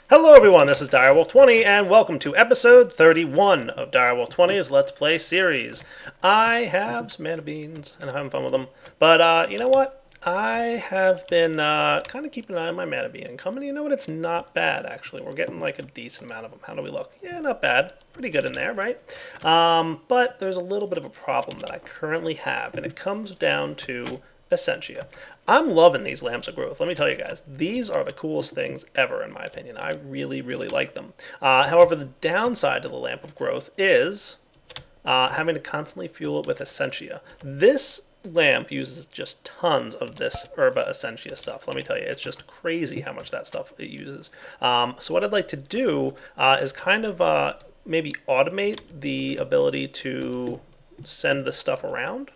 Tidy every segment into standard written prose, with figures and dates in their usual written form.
Hello everyone, this is Direwolf20 and welcome to episode 31 of Direwolf20's Let's Play series. I have some mana beans and I'm having fun with them, but you know what? I have been kind of keeping an eye on my mana bean income, and you know what? It's not bad actually. We're getting like a decent amount of them. How do we look? Yeah, not bad. Pretty good in there, right? But there's a little bit of a problem that I currently have, and it comes down to Essentia. I'm loving these lamps of growth. Let me tell you guys, these are the coolest things ever in my opinion. I really, really like them. However, the downside to the lamp of growth is having to constantly fuel it with Essentia. This lamp uses just tons of this Herba Essentia stuff. Let me tell you, it's just crazy how much that stuff it uses. So what I'd like to do is kind of maybe automate the ability to send this stuff around.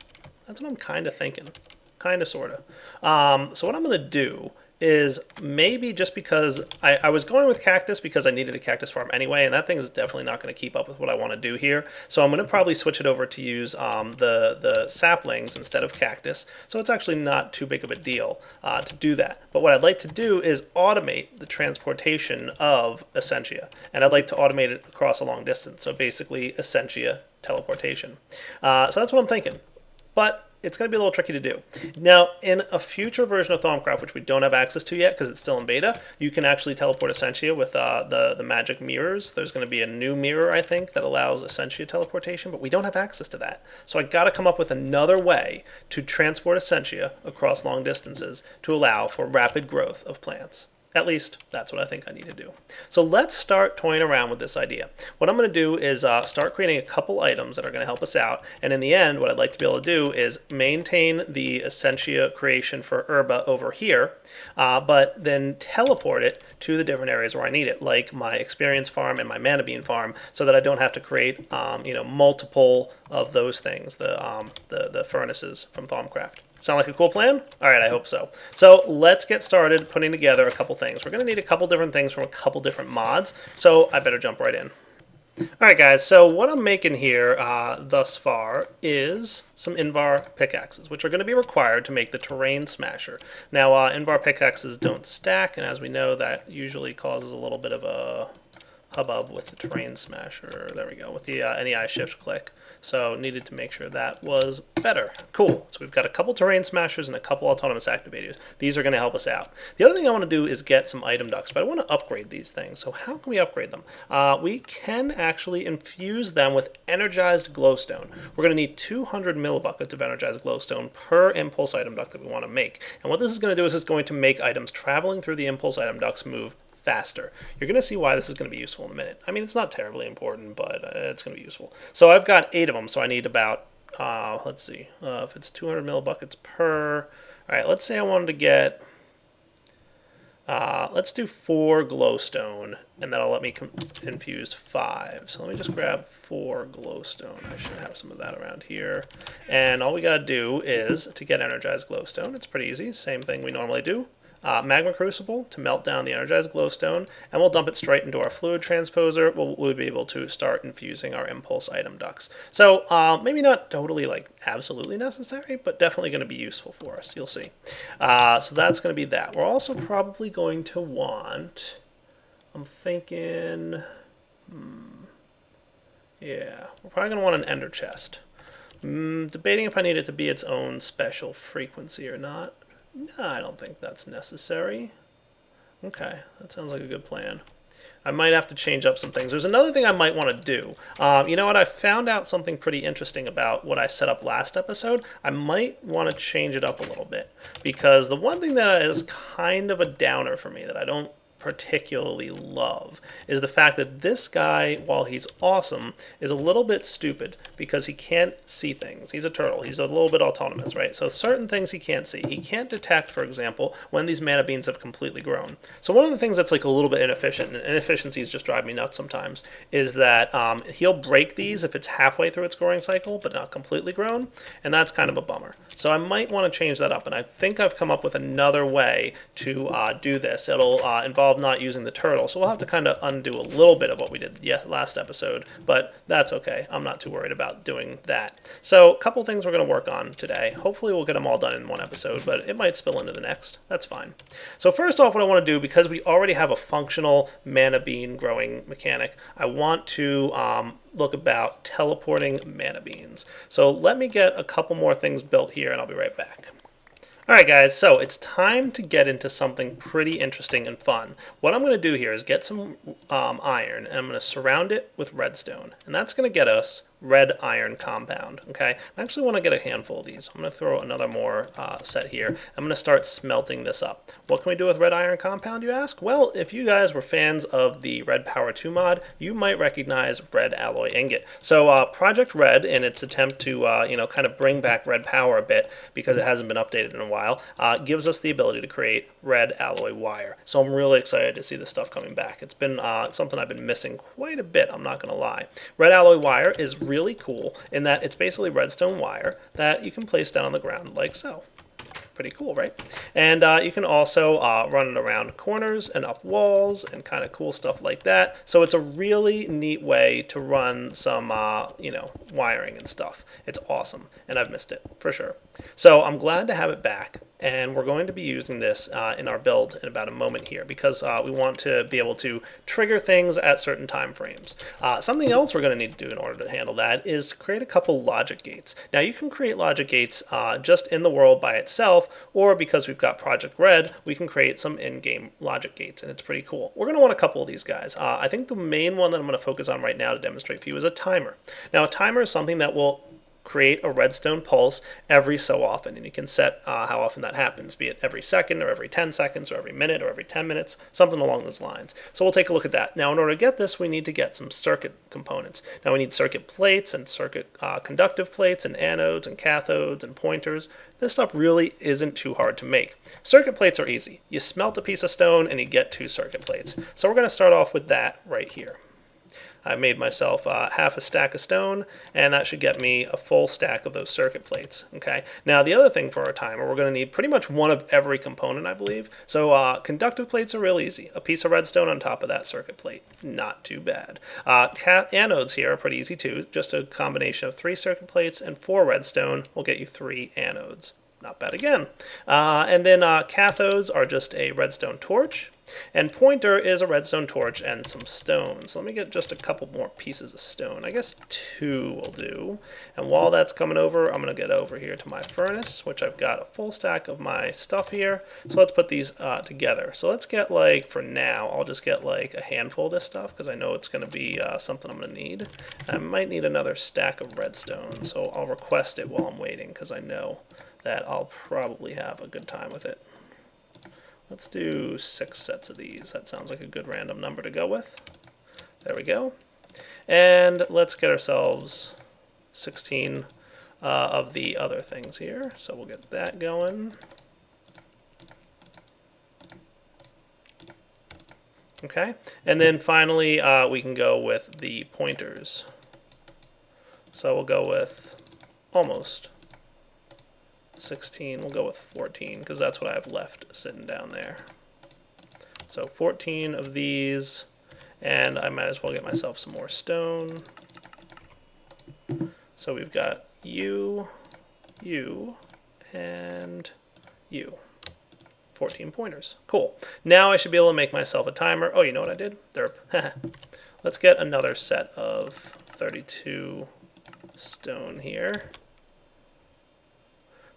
That's what I'm kind of thinking. Kind of, sort of. So what I'm going to do is maybe just because I was going with cactus because I needed a cactus farm anyway, and that thing is definitely not going to keep up with what I want to do here. So I'm going to probably switch it over to use the saplings instead of cactus. So it's actually not too big of a deal to do that. But what I'd like to do is automate the transportation of Essentia, and I'd like to automate it across a long distance. So basically Essentia teleportation. So that's what I'm thinking. But it's going to be a little tricky to do. Now, in a future version of Thaumcraft, which we don't have access to yet because it's still in beta, you can actually teleport Essentia with the magic mirrors. There's going to be a new mirror, I think, that allows Essentia teleportation, but we don't have access to that. So I got to come up with another way to transport Essentia across long distances to allow for rapid growth of plants. At least, that's what I think I need to do. So let's start toying around with this idea. What I'm going to do is start creating a couple items that are going to help us out. And in the end, what I'd like to be able to do is maintain the Essentia creation for Herba over here, but then teleport it to the different areas where I need it, like my experience farm and my mana bean farm, so that I don't have to create multiple of those things, the furnaces from Thaumcraft. Sound like a cool plan? All right, I hope so. So let's get started putting together a couple things. We're going to need a couple different things from a couple different mods, so I better jump right in. All right, guys, so what I'm making here thus far is some Invar pickaxes, which are going to be required to make the Terrain Smasher. Now, Invar pickaxes don't stack, and as we know, that usually causes a little bit of a hubbub with the Terrain Smasher. There we go, with the NEI shift click. So needed to make sure that was better. Cool. So we've got a couple Terrain Smashers and a couple Autonomous Activators. These are going to help us out. The other thing I want to do is get some item ducts, but I want to upgrade these things. So how can we upgrade them? We can actually infuse them with Energized Glowstone. We're going to need 200 millibuckets of Energized Glowstone per impulse item duct that we want to make. And what this is going to do is it's going to make items traveling through the impulse item ducts move faster. You're going to see why this is going to be useful in a minute. I mean, it's not terribly important, but it's going to be useful. So I've got 8 of them, so I need about, let's see, if it's 200 millibuckets per, all right, let's say I wanted to get, let's do 4 glowstone, and that'll let me infuse 5. So let me just grab 4 glowstone. I should have some of that around here. And all we got to do is, to get energized glowstone, it's pretty easy, same thing we normally do. Magma Crucible to melt down the energized glowstone, and we'll dump it straight into our fluid transposer. We'll be able to start infusing our impulse item ducts. So maybe not totally like absolutely necessary, but definitely going to be useful for us. You'll see. So that's going to be that. We're also probably going to want, I'm thinking, yeah, we're probably going to want an ender chest. Debating if I need it to be its own special frequency or not. No, I don't think that's necessary. Okay, that sounds like a good plan. I might have to change up some things. There's another thing I might want to do. You know what? I found out something pretty interesting about what I set up last episode. I might want to change it up a little bit, because the one thing that is kind of a downer for me that I don't particularly love is the fact that this guy, while he's awesome, is a little bit stupid because he can't see things. He's a turtle. He's a little bit autonomous, right? So certain things he can't see. He can't detect, for example, when these mana beans have completely grown. So one of the things that's like a little bit inefficient, and inefficiencies just drive me nuts sometimes, is that he'll break these if it's halfway through its growing cycle but not completely grown, and that's kind of a bummer. So I might want to change that up, and I think I've come up with another way to do this. It'll involve involved not using the turtle, so we'll have to kind of undo a little bit of what we did last episode, but that's okay. I'm not too worried about doing that. So a couple things we're going to work on today. Hopefully we'll get them all done in one episode, but it might spill into the next. That's fine. So first off, what I want to do, because we already have a functional mana bean growing mechanic, I want to look about teleporting mana beans. So let me get a couple more things built here and I'll be right back. Alright guys, so it's time to get into something pretty interesting and fun. What I'm going to do here is get some iron, and I'm going to surround it with redstone. And that's going to get us red iron compound, okay? I actually want to get a handful of these. I'm going to throw another more set here. I'm going to start smelting this up. What can we do with red iron compound, you ask? Well, if you guys were fans of the Red Power 2 mod, you might recognize red alloy ingot. So Project Red, in its attempt to kind of bring back red power a bit, because it hasn't been updated in a while, gives us the ability to create red alloy wire. So I'm really excited to see this stuff coming back. It's been something I've been missing quite a bit, I'm not going to lie. Red alloy wire is really cool in that it's basically redstone wire that you can place down on the ground like so. Pretty cool, right? And you can also run it around corners and up walls and kind of cool stuff like that. So it's a really neat way to run some, wiring and stuff. It's awesome, and I've missed it for sure. So I'm glad to have it back, and we're going to be using this in our build in about a moment here because we want to be able to trigger things at certain time frames. Something else we're going to need to do in order to handle that is to create a couple logic gates. Now you can create logic gates just in the world by itself, or because we've got Project Red, we can create some in-game logic gates, and it's pretty cool. We're going to want a couple of these guys. I think the main one that I'm going to focus on right now to demonstrate for you is a timer. Now a timer is something that will create a redstone pulse every so often, and you can set how often that happens, be it every second or every 10 seconds or every minute or every 10 minutes, something along those lines. So we'll take a look at that. Now in order to get this, we need to get some circuit components. Now we need circuit plates and circuit conductive plates and anodes and cathodes and pointers. This stuff really isn't too hard to make. Circuit plates are easy. You smelt a piece of stone and you get 2 circuit plates. So we're going to start off with that right here. I made myself half a stack of stone, and that should get me a full stack of those circuit plates. Okay. Now the other thing for our timer, we're going to need pretty much one of every component, I believe. So conductive plates are real easy. A piece of redstone on top of that circuit plate, not too bad. Anodes here are pretty easy too. Just a combination of 3 circuit plates and 4 redstone will get you 3 anodes. Not bad again. And then cathodes are just a redstone torch. And pointer is a redstone torch and some stone. So let me get just a couple more pieces of stone. I guess 2 will do. And while that's coming over, I'm going to get over here to my furnace, which I've got a full stack of my stuff here. So let's put these together. So let's get, like, for now, I'll just get like a handful of this stuff because I know it's going to be something I'm going to need. I might need another stack of redstone, so I'll request it while I'm waiting because I know that I'll probably have a good time with it. Let's do 6 sets of these. That sounds like a good random number to go with. There we go. And let's get ourselves 16 of the other things here. So we'll get that going. Okay. And then finally, we can go with the pointers. So we'll go with almost 16, we'll go with 14 because that's what I have left sitting down there. So 14 of these, and I might as well get myself some more stone. So we've got you, and you. 14 pointers. Cool. Now I should be able to make myself a timer. Oh, you know what I did? Derp. Let's get another set of 32 stone here,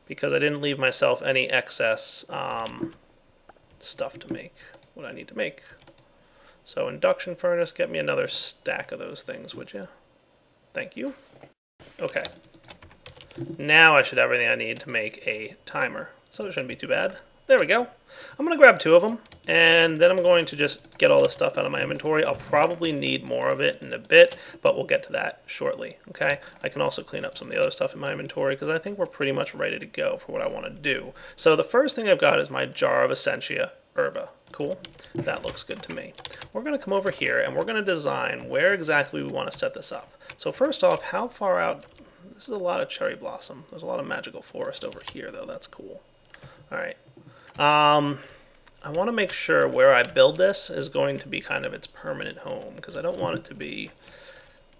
because I didn't leave myself any excess stuff to make what I need to make. So induction furnace, get me another stack of those things, would you? Thank you. Okay. Now I should have everything I need to make a timer. So it shouldn't be too bad. There we go. I'm going to grab 2 of them, and then I'm going to just get all this stuff out of my inventory. I'll probably need more of it in a bit, but we'll get to that shortly, okay? I can also clean up some of the other stuff in my inventory because I think we're pretty much ready to go for what I want to do. So the first thing I've got is my jar of Essentia herba. Cool. That looks good to me. We're going to come over here, and we're going to design where exactly we want to set this up. So first off, how far out? This is a lot of cherry blossom. There's a lot of magical forest over here, though. That's cool. All right. I want to make sure where I build this is going to be kind of its permanent home, because I don't want it to be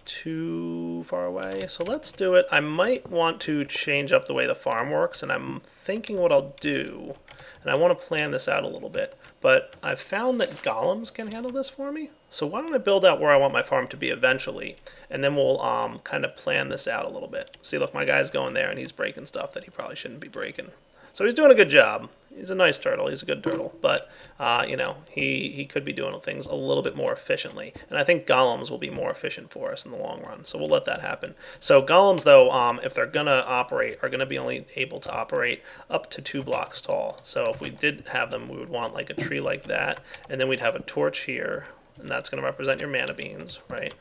too far away. So let's do it. I might want to change up the way the farm works, and I'm thinking what I'll do, and I want to plan this out a little bit, but I've found that golems can handle this for me. So why don't I build out where I want my farm to be eventually, and then we'll kind of plan this out a little bit. See, look, my guy's going there, and he's breaking stuff that he probably shouldn't be breaking. So he's doing a good job. He's a nice turtle. He's a good turtle. But, you know, he could be doing things a little bit more efficiently. And I think golems will be more efficient for us in the long run. So we'll let that happen. So golems, though, if they're going to operate, are going to be only able to operate up to 2 blocks tall. So if we did have them, we would want like a tree like that. And then we'd have a torch here. And that's going to represent your mana beans, right?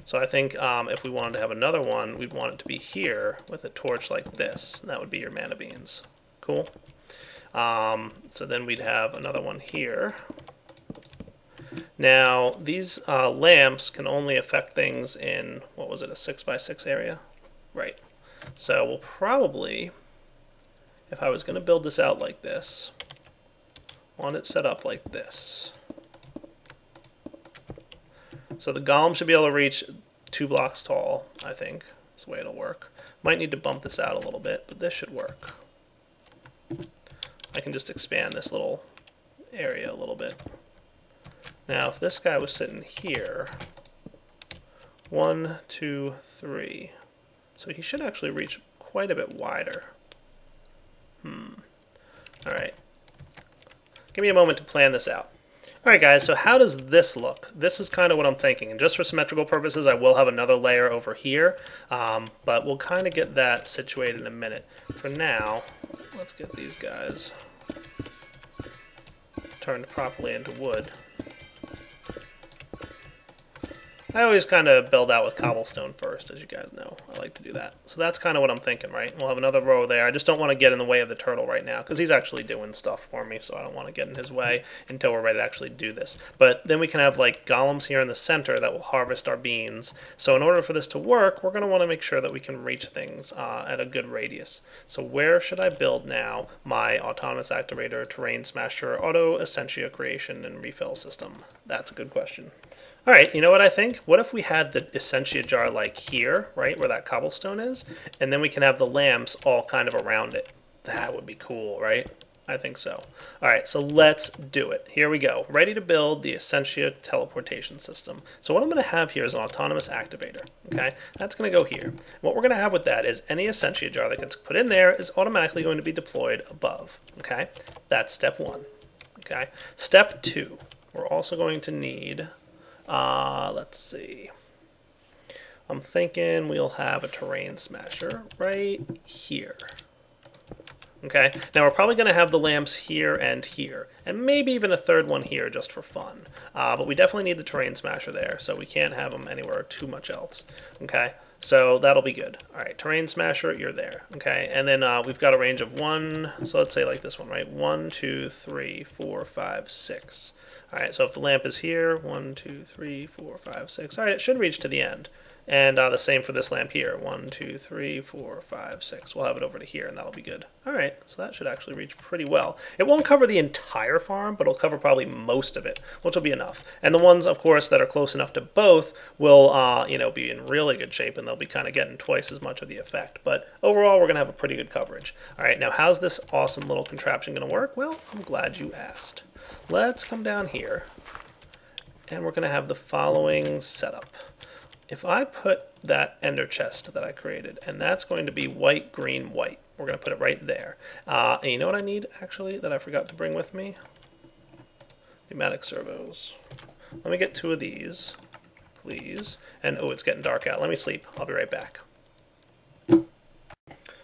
So I think if we wanted to have another one, we'd want it to be here with a torch like this. And that would be your mana beans. Cool. So then we'd have another one here. Now, these lamps can only affect things in, what was it, a 6x6 area? Right. So we'll probably, if I was going to build this out like this, want it set up like this. So the golem should be able to reach 2 blocks tall, I think. That's the way it'll work. Might need to bump this out a little bit, but this should work. I can just expand this little area a little bit. Now, if this guy was sitting here, 1, 2, 3. So he should actually reach quite a bit wider. Alright. Give me a moment to plan this out. Alright guys, so how does this look? This is kind of what I'm thinking, and just for symmetrical purposes I will have another layer over here, but we'll kind of get that situated in a minute. For now, let's get these guys turned properly into wood. I always kind of build out with cobblestone first, as you guys know. I like to do that. So that's kind of what I'm thinking, right? We'll have another row there. I just don't want to get in the way of the turtle right now, because he's actually doing stuff for me, so I don't want to get in his way until we're ready to actually do this. But then we can have like golems here in the center that will harvest our beans. So in order for this to work, we're going to want to make sure that we can reach things at a good radius. So where should I build now my autonomous activator, terrain smasher, auto Essentia creation, and refill system? That's a good question. All right, you know what I think? What if we had the Essentia jar like here, right, where that cobblestone is, and then we can have the lamps all kind of around it? That would be cool, right? I think so. All right, so let's do it. Here we go. Ready to build the Essentia teleportation system. So what I'm going to have here is an autonomous activator, okay? That's going to go here. What we're going to have with that is any Essentia jar that gets put in there is automatically going to be deployed above, okay? That's step 1, okay? Step 2, we're also going to need... let's see. I'm thinking we'll have a terrain smasher right here. Okay, now we're probably going to have the lamps here and here, and maybe even a third one here just for fun. But we definitely need the terrain smasher there, so we can't have them anywhere too much else. Okay, so that'll be good. All right, terrain smasher, you're there. Okay, and then we've got a range of 1, so let's say like this one, right? 1, 2, 3, 4, 5, 6. All right, so if the lamp is here, 1, 2, 3, 4, 5, 6. All right, it should reach to the end. And the same for this lamp here. 1, 2, 3, 4, 5, 6. We'll have it over to here, and that'll be good. All right, so that should actually reach pretty well. It won't cover the entire farm, but it'll cover probably most of it, which will be enough. And the ones, of course, that are close enough to both will, you know, be in really good shape, and they'll be kind of getting twice as much of the effect. But overall, we're going to have a pretty good coverage. All right, now how's this awesome little contraption going to work? Well, I'm glad you asked. Let's come down here, and we're going to have the following setup. If I put that ender chest that I created, and that's going to be white, green, white. We're going to put it right there. And you know what I need, actually, that I forgot to bring with me? Pneumatic servos. Let me get 2 of these, please. And, oh, it's getting dark out. Let me sleep. I'll be right back.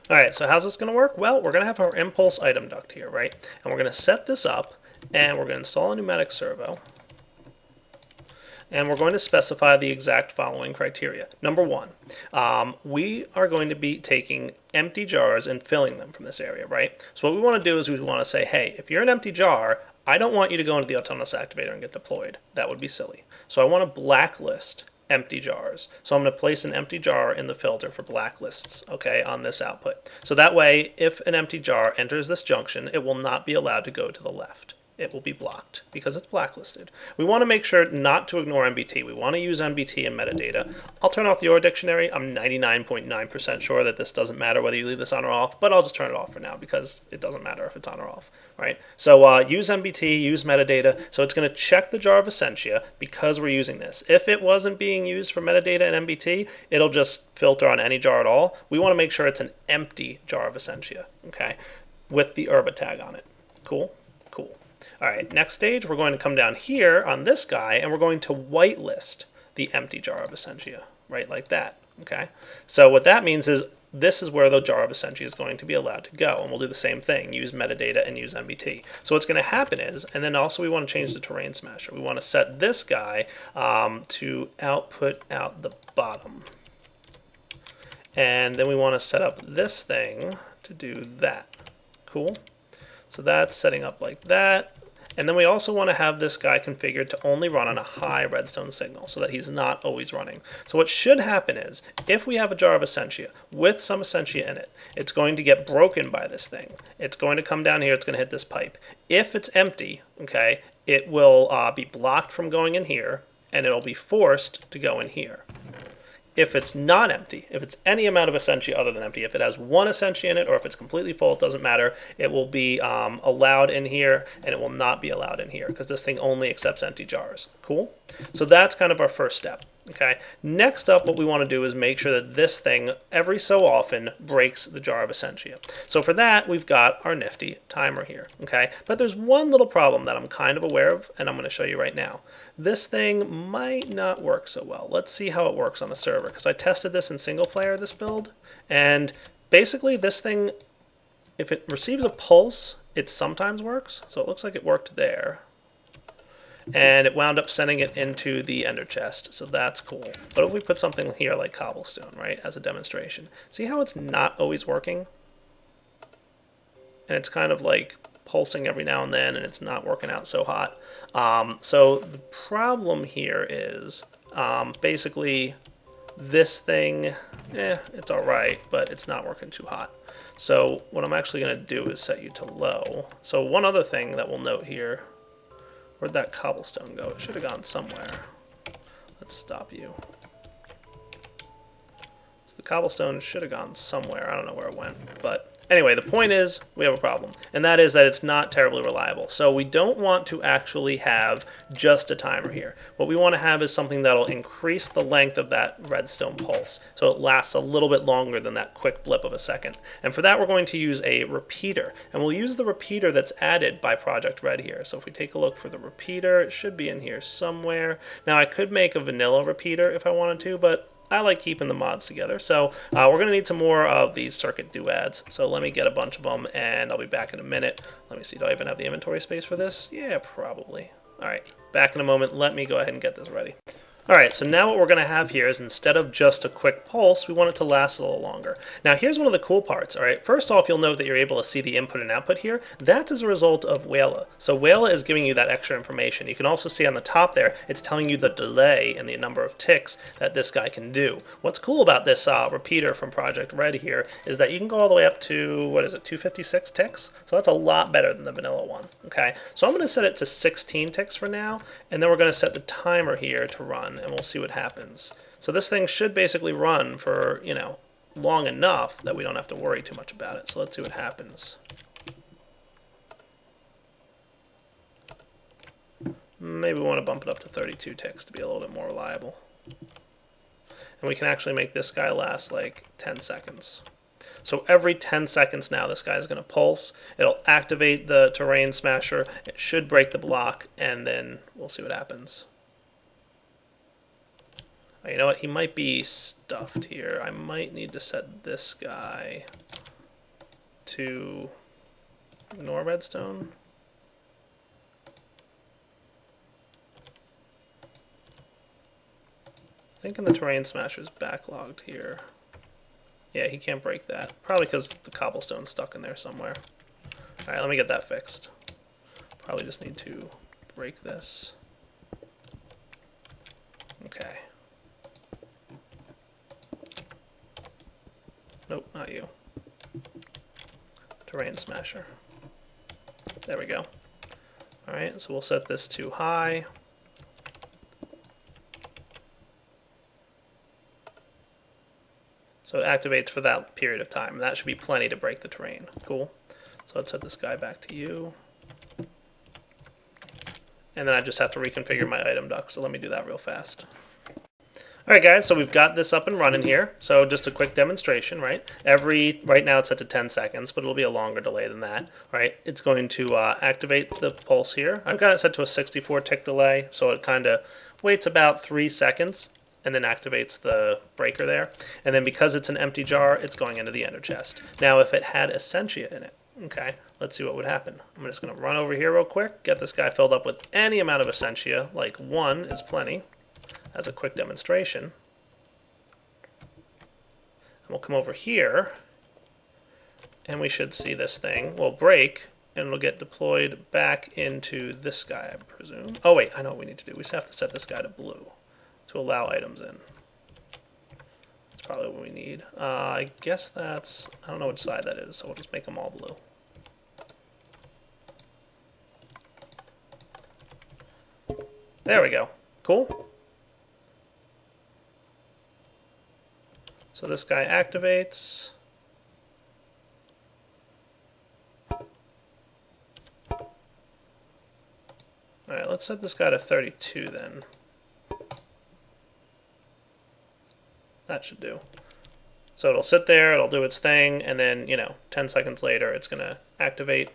Alright, so how's this going to work? Well, we're going to have our impulse item duct here, right? And we're going to set this up, and we're going to install a pneumatic servo. And we're going to specify the exact following criteria. Number 1, we are going to be taking empty jars and filling them from this area, right? So what we want to do is we want to say, hey, if you're an empty jar, I don't want you to go into the autonomous activator and get deployed. That would be silly. So I want to blacklist empty jars. So I'm going to place an empty jar in the filter for blacklists, okay, on this output. So that way, if an empty jar enters this junction, it will not be allowed to go to the left. It will be blocked because it's blacklisted. We want to make sure not to ignore MBT. We want to use MBT in metadata. I'll turn off the OR dictionary. I'm 99.9% sure that this doesn't matter whether you leave this on or off, but I'll just turn it off for now because it doesn't matter if it's on or off, right? So use MBT, use metadata. So it's going to check the jar of Essentia because we're using this. If it wasn't being used for metadata and MBT, it'll just filter on any jar at all. We want to make sure it's an empty jar of Essentia, okay, with the herba tag on it. Cool? Cool. All right, next stage, we're going to come down here on this guy, and we're going to whitelist the empty jar of Essentia, right, like that, okay? So what that means is this is where the jar of Essentia is going to be allowed to go, and we'll do the same thing, use metadata and use MBT. So what's going to happen is, and then also we want to change the terrain smasher. We want to set this guy to output out the bottom. And then we want to set up this thing to do that. Cool? So that's setting up like that. And then we also want to have this guy configured to only run on a high redstone signal so that he's not always running. So what should happen is, if we have a jar of Essentia with some Essentia in it, it's going to get broken by this thing. It's going to come down here, it's going to hit this pipe. If it's empty, okay, it will be blocked from going in here, and it'll be forced to go in here. If it's not empty, if it's any amount of Essentia other than empty, if it has one Essentia in it or if it's completely full, it doesn't matter. It will be allowed in here and it will not be allowed in here because this thing only accepts empty jars. Cool? So that's kind of our first step. Okay. Next up, what we want to do is make sure that this thing every so often breaks the jar of Essentia. So for that, we've got our nifty timer here. Okay. But there's one little problem that I'm kind of aware of, and I'm going to show you right now. This thing might not work so well. Let's see how it works on the server, because I tested this in single player, this build, and basically this thing, if it receives a pulse, it sometimes works. So it looks like it worked there. And it wound up sending it into the ender chest, so that's cool. But if we put something here like cobblestone, right, as a demonstration, see how it's not always working? And it's kind of like pulsing every now and then, and it's not working out so hot. So the problem here is basically this thing, it's all right, but it's not working too hot. So what I'm actually going to do is set you to low. So one other thing that we'll note here, where'd that cobblestone go? It should have gone somewhere. Let's stop you. So the cobblestone should have gone somewhere. I don't know where it went, but anyway, the point is we have a problem, and that is that it's not terribly reliable. So we don't want to actually have just a timer here. What we want to have is something that'll increase the length of that redstone pulse, so it lasts a little bit longer than that quick blip of a second. And for that, we're going to use a repeater, and we'll use the repeater that's added by Project Red here. So if we take a look for the repeater, it should be in here somewhere. Now I could make a vanilla repeater if I wanted to, but I like keeping the mods together. So we're going to need some more of these circuit dooads. So let me get a bunch of them, and I'll be back in a minute. Let me see, do I even have the inventory space for this? Yeah, probably. All right, back in a moment. Let me go ahead and get this ready. All right, so now what we're going to have here is instead of just a quick pulse, we want it to last a little longer. Now here's one of the cool parts, all right? First off, you'll note that you're able to see the input and output here. That's as a result of Whala. So Whala is giving you that extra information. You can also see on the top there, it's telling you the delay and the number of ticks that this guy can do. What's cool about this repeater from Project Red here is that you can go all the way up to, what is it, 256 ticks? So that's a lot better than the vanilla one, okay? So I'm going to set it to 16 ticks for now, and then we're going to set the timer here to run, and we'll see what happens. So this thing should basically run for, you know, long enough that we don't have to worry too much about it. So let's see what happens. Maybe we want to bump it up to 32 ticks to be a little bit more reliable. And we can actually make this guy last like 10 seconds. So every 10 seconds now, this guy's going to pulse. It'll activate the terrain smasher. It should break the block, and then we'll see what happens. You know what? He might be stuffed here. I might need to set this guy to ignore redstone. I think the terrain smasher's backlogged here. Yeah, he can't break that. Probably because the cobblestone's stuck in there somewhere. Alright, let me get that fixed. Probably just need to break this. Okay. not you. Terrain Smasher. There we go. Alright, so we'll set this to high. So it activates for that period of time. That should be plenty to break the terrain. Cool. So let's set this guy back to you. And then I just have to reconfigure my item duct. So let me do that real fast. Alright guys, so we've got this up and running here. So just a quick demonstration, right? Right now it's set to 10 seconds, but it'll be a longer delay than that, right? It's going to activate the pulse here. I've got it set to a 64 tick delay, so it kind of waits about 3 seconds and then activates the breaker there. And then because it's an empty jar, it's going into the ender chest. Now if it had Essentia in it, okay, let's see what would happen. I'm just going to run over here real quick, get this guy filled up with any amount of Essentia, like 1 is plenty, as a quick demonstration. And we'll come over here, and we should see this thing will break, and it'll get deployed back into this guy, I presume. Oh wait, I know what we need to do. We just have to set this guy to blue to allow items in. That's probably what we need. I guess that's, I don't know which side that is, so we'll just make them all blue. There we go. Cool. So this guy activates. Alright, let's set this guy to 32 then. That should do. So it'll sit there, it'll do its thing, and then, 10 seconds later it's going to activate.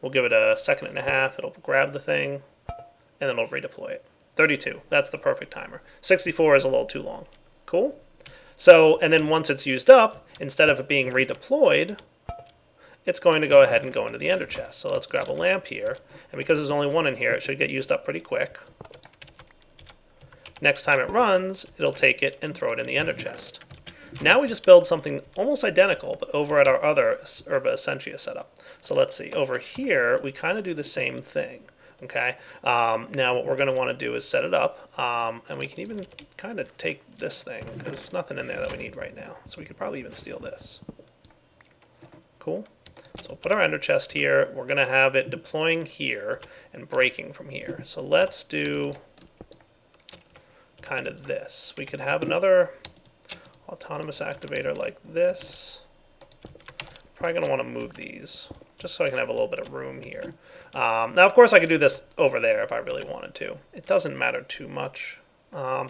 We'll give it a second and a half, it'll grab the thing, and then it'll redeploy it. 32, that's the perfect timer. 64 is a little too long. Cool? So, and then once it's used up, instead of it being redeployed, it's going to go ahead and go into the ender chest. So let's grab a lamp here, and because there's only 1 in here, it should get used up pretty quick. Next time it runs, it'll take it and throw it in the ender chest. Now we just build something almost identical, but over at our other Herba Essentia setup. So let's see, over here, we kind of do the same thing. Okay, now what we're going to want to do is set it up, and we can even kind of take this thing, because there's nothing in there that we need right now. So we could probably even steal this. Cool. So we'll put our ender chest here. We're going to have it deploying here and breaking from here. So let's do kind of this. We could have another autonomous activator like this. Probably going to want to move these, just so I can have a little bit of room here. Now, of course, I could do this over there if I really wanted to. It doesn't matter too much.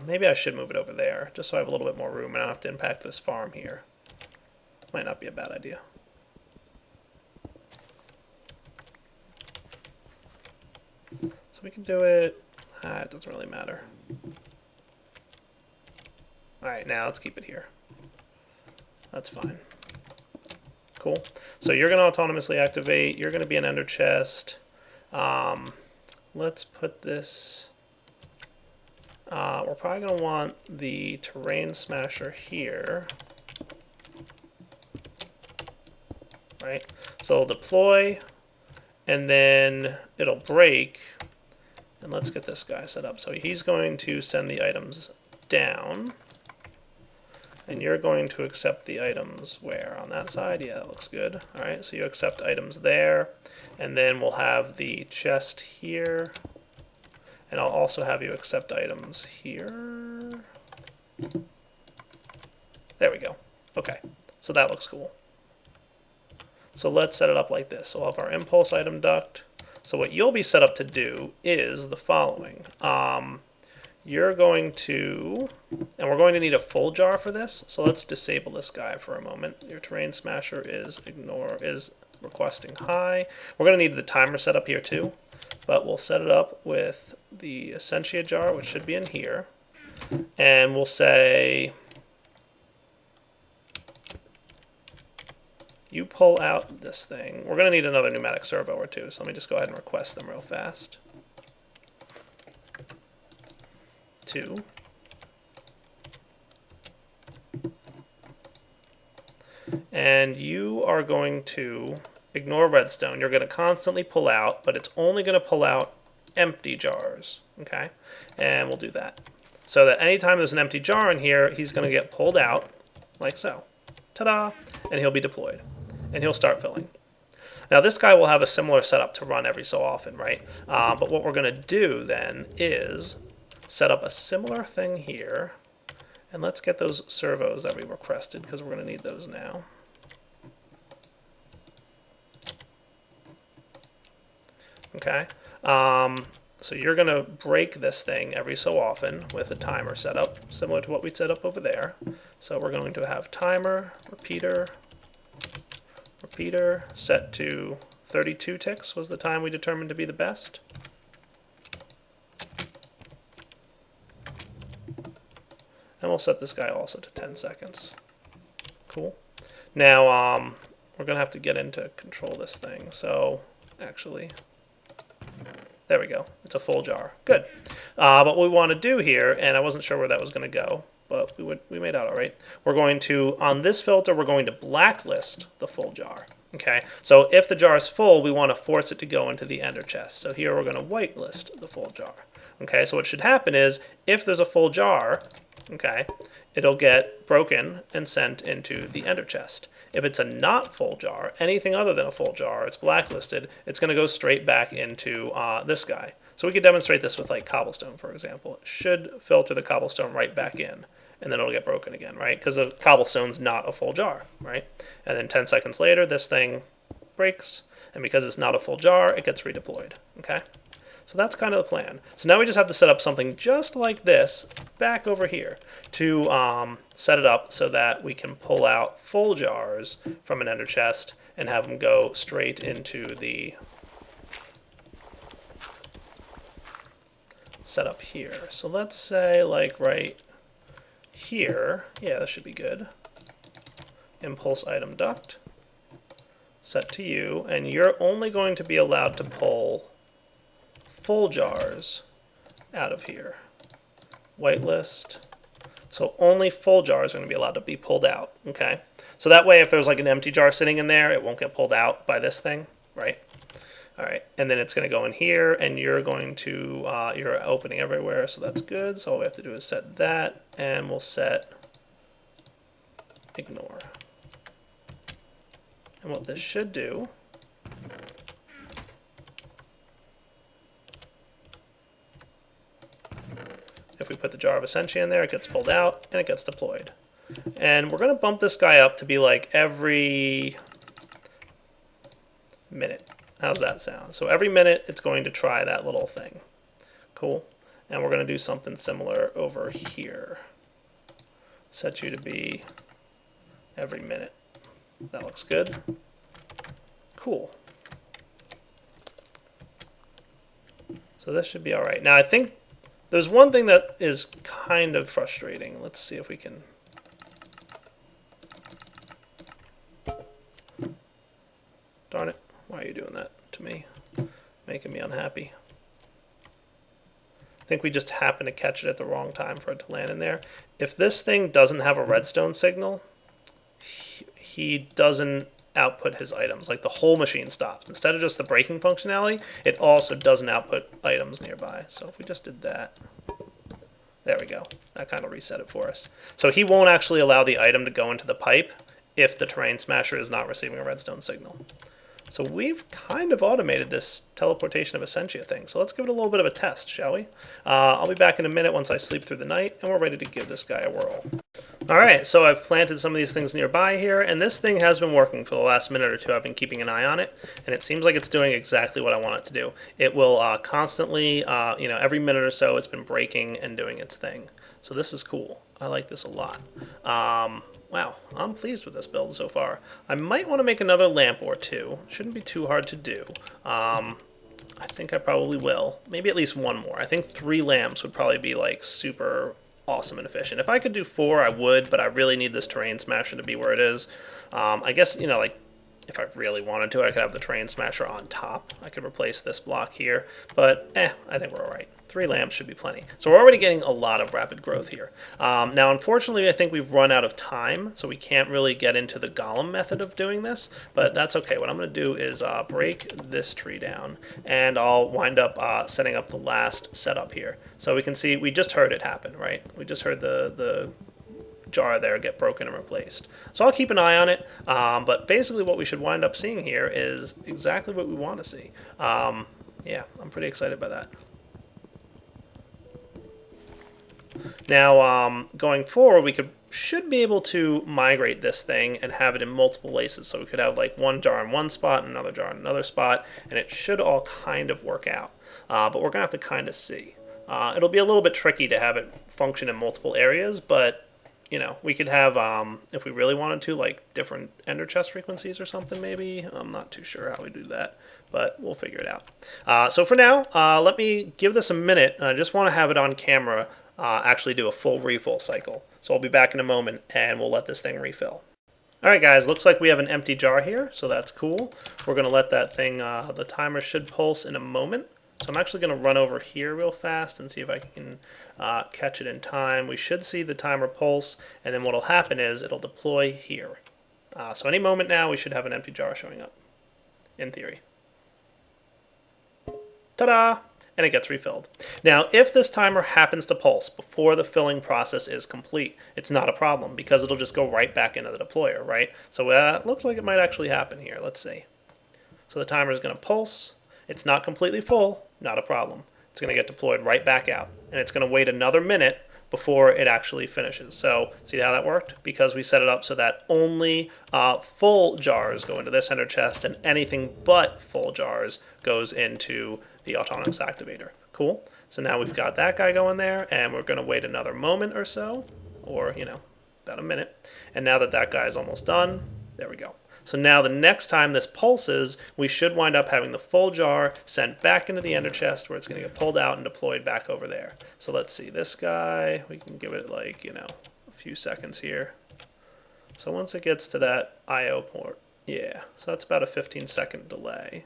Maybe I should move it over there, just so I have a little bit more room and I don't have to impact this farm here. Might not be a bad idea. So we can do it. It doesn't really matter. Alright, now let's keep it here. That's fine. Cool. So you're going to autonomously activate. You're going to be an ender chest. Let's put this. We're probably going to want the terrain smasher here. Right? So it'll deploy, and then it'll break. And let's get this guy set up. So he's going to send the items down. And you're going to accept the items where? On that side? Yeah, that looks good. All right, so you accept items there. And then we'll have the chest here. And I'll also have you accept items here. There we go. Okay, so that looks cool. So let's set it up like this. So we'll have our impulse item duct. So what you'll be set up to do is the following. You're going to, and we're going to need a full jar for this, so let's disable this guy for a moment. Your terrain smasher is requesting high. We're going to need the timer set up here too, but we'll set it up with the Essentia jar, which should be in here, and we'll say you pull out this thing. We're going to need another pneumatic servo or two, so let me just go ahead and request them real fast. 2. And you are going to ignore redstone. You're going to constantly pull out, but it's only going to pull out empty jars. Okay? And we'll do that. So that anytime there's an empty jar in here, he's going to get pulled out, like so, ta-da, and he'll be deployed, and he'll start filling. Now this guy will have a similar setup to run every so often, right? But what we're going to do then is set up a similar thing here, and let's get those servos that we requested because we're going to need those now. Okay, so you're going to break this thing every so often with a timer setup, similar to what we set up over there. So we're going to have timer, repeater, repeater, set to 32 ticks was the time we determined to be the best. And we'll set this guy also to 10 seconds. Cool. Now, we're going to have to get into control this thing. So, actually, there we go. It's a full jar. Good. But what we want to do here, and I wasn't sure where that was going to go, but we made out all right. We're going to, on this filter, we're going to blacklist the full jar. Okay, so if the jar is full, we want to force it to go into the ender chest. So here we're going to whitelist the full jar. Okay, so what should happen is, if there's a full jar, okay, it'll get broken and sent into the ender chest. If it's a not full jar, anything other than a full jar, it's blacklisted, it's going to go straight back into this guy. So we could demonstrate this with like cobblestone, for example. It should filter the cobblestone right back in, and then it'll get broken again, right? Because the cobblestone's not a full jar, right? And then 10 seconds later, this thing breaks, and because it's not a full jar, it gets redeployed, okay? So that's kind of the plan. So now we just have to set up something just like this back over here to set it up so that we can pull out full jars from an ender chest and have them go straight into the setup here. So let's say like right here, yeah, that should be good. Impulse item duct, set to you, and you're only going to be allowed to pull full jars out of here. Whitelist. So only full jars are going to be allowed to be pulled out, okay? So that way if there's like an empty jar sitting in there, it won't get pulled out by this thing, right? All right, and then it's going to go in here, and you're going to, you're opening everywhere, so that's good. So all we have to do is set that, and we'll set ignore. And what this should do if we put the jar of Essentia in there, it gets pulled out and it gets deployed. And we're going to bump this guy up to be like every minute. How's that sound? So every minute it's going to try that little thing. Cool. And we're going to do something similar over here. Set you to be every minute. That looks good. Cool. So this should be all right. Now I think there's one thing that is kind of frustrating. Let's see if we can. Darn it. Why are you doing that to me? Making me unhappy. I think we just happened to catch it at the wrong time for it to land in there. If this thing doesn't have a redstone signal, he doesn't output his items. Like the whole machine stops. Instead of just the breaking functionality, it also doesn't output items nearby. So if we just did that, there we go. That kind of reset it for us. So he won't actually allow the item to go into the pipe if the terrain smasher is not receiving a redstone signal. So we've kind of automated this teleportation of Essentia thing. So let's give it a little bit of a test, shall we? I'll be back in a minute once I sleep through the night, and we're ready to give this guy a whirl. All right, so I've planted some of these things nearby here, and this thing has been working for the last minute or two. I've been keeping an eye on it, and it seems like it's doing exactly what I want it to do. It will constantly, every minute or so, it's been breaking and doing its thing. So this is cool. I like this a lot. Wow, I'm pleased with this build so far. I might want to make another lamp or two. Shouldn't be too hard to do. I think I probably will. Maybe at least one more. I think 3 lamps would probably be like super awesome and efficient. If I could do 4, I would, but I really need this terrain smasher to be where it is. I guess, like if I really wanted to, I could have the terrain smasher on top. I could replace this block here, but I think we're all right. 3 lamps should be plenty. So we're already getting a lot of rapid growth here. Now, unfortunately, I think we've run out of time, so we can't really get into the golem method of doing this, but that's okay. What I'm going to do is break this tree down, and I'll wind up setting up the last setup here. So we can see, we just heard it happen, right? We just heard the jar there get broken and replaced. So I'll keep an eye on it, but basically what we should wind up seeing here is exactly what we want to see. Yeah, I'm pretty excited by that. Now, going forward, we should be able to migrate this thing and have it in multiple places. So we could have like one jar in one spot and another jar in another spot, and it should all kind of work out. But we're going to have to kind of see. It'll be a little bit tricky to have it function in multiple areas, but you know, we could have, if we really wanted to, like different ender chest frequencies or something maybe. I'm not too sure how we do that, but we'll figure it out. So for now, let me give this a minute. I just want to have it on camera actually do a full refill cycle. So I'll be back in a moment and we'll let this thing refill. Alright guys, looks like we have an empty jar here, so that's cool. We're going to let that thing, the timer should pulse in a moment. So I'm actually going to run over here real fast and see if I can catch it in time. We should see the timer pulse, and then what will happen is it'll deploy here. So any moment now we should have an empty jar showing up, in theory. Ta-da! And it gets refilled. Now, if this timer happens to pulse before the filling process is complete, it's not a problem because it'll just go right back into the deployer, right? So it looks like it might actually happen here. Let's see. So the timer is going to pulse. It's not completely full, not a problem. It's going to get deployed right back out, and it's going to wait another minute before it actually finishes. So see how that worked? Because we set it up so that only full jars go into this ender chest, and anything but full jars goes into the autonomous activator. Cool. So now we've got that guy going there, and we're going to wait another moment or so, or, you know, about a minute. And now that that guy's almost done, there we go. So now the next time this pulses, we should wind up having the full jar sent back into the ender chest where it's going to get pulled out and deployed back over there. So let's see, this guy, we can give it like, you know, a few seconds here. So once it gets to that IO port, yeah, so that's about a 15-second delay.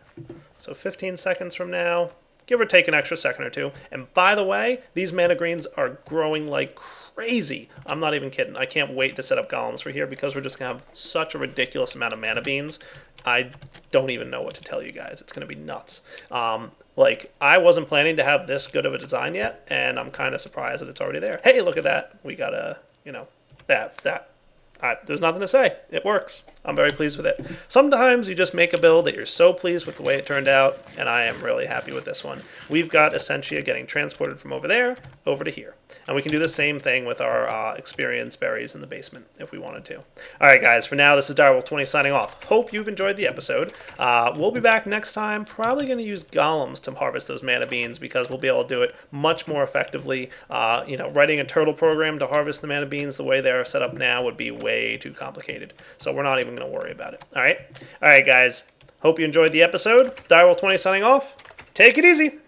So 15 seconds from now, give or take an extra second or two. And by the way, these mana greens are growing like crazy. I'm not even kidding. I can't wait to set up golems for here because we're just going to have such a ridiculous amount of mana beans. I don't even know what to tell you guys. It's going to be nuts. Like, I wasn't planning to have this good of a design yet, and I'm kind of surprised that it's already there. Hey, look at that. We got a, you know, there's nothing to say. It works. I'm very pleased with it. Sometimes you just make a build that you're so pleased with the way it turned out, and I am really happy with this one. We've got Essentia getting transported from over there over to here. And we can do the same thing with our experience berries in the basement if we wanted to. All right, guys, for now, this is Direwolf20 signing off. Hope you've enjoyed the episode. We'll be back next time. Probably going to use golems to harvest those mana beans because we'll be able to do it much more effectively. You know, writing a turtle program to harvest the mana beans the way they're set up now would be way too complicated. So we're not even going to worry about it. All right, guys. Hope you enjoyed the episode. Direwolf20 signing off. Take it easy.